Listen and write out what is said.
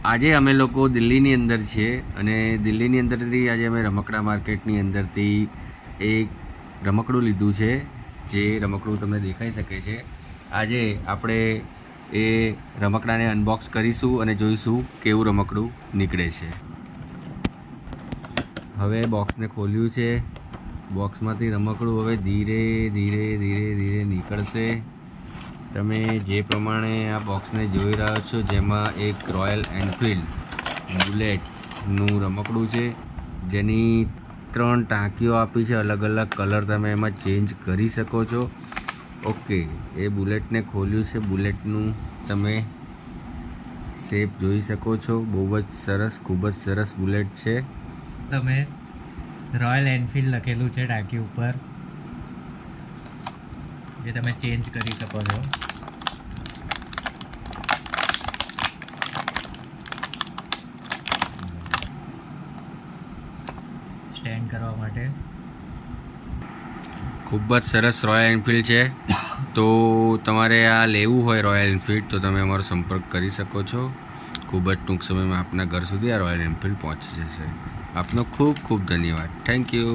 આજે અમે લોકો દિલ્હીની અંદર છીએ અને દિલ્હીની અંદરથી આજે અમે રમકડા માર્કેટની અંદરથી એક રમકડું લીધું છે, જે રમકડું તમને દેખાઈ શકે છે. આજે આપણે એ રમકડાને અનબોક્સ કરીશું અને જોઈશું કેવું રમકડું નીકળે છે. હવે બોક્સને ખોલ્યું છે. બોક્સમાંથી રમકડું હવે ધીરે ધીરે ધીરે ધીરે નીકળશે. તમે જે પ્રમાણે આ બોક્સને જોઈ રહ્યા છો, જેમાં એક રોયલ એનફિલ્ડ બુલેટનું રમકડું છે, જેની 3 ટાંકીઓ આપી છે. અલગ અલગ કલર તમે એમાં ચેન્જ કરી શકો છો. ઓકે, એ બુલેટને ખોલ્યું છે. બુલેટનું તમે શેપ જોઈ શકો છો. બહુ જ સરસ, ખૂબ જ સરસ બુલેટ છે. તમે રોયલ એનફિલ્ડ લખેલું છે ટાંકી ઉપર, જે તમે ચેન્જ કરી શકો છો. સ્ટેન્ડ કરવા માટે ખૂબ જ સરસ રોયલ એનફિલ્ડ છે. તો તમારે આ લેવું હોય રોયલ એનફિલ્ડ, તો તમે અમારો સંપર્ક કરી શકો છો. ખૂબ જ ટૂંક સમયમાં આપના ઘર સુધી આ રોયલ એનફિલ્ડ પહોંચી જશે. આપનો ખૂબ ખૂબ ધન્યવાદ. Thank you.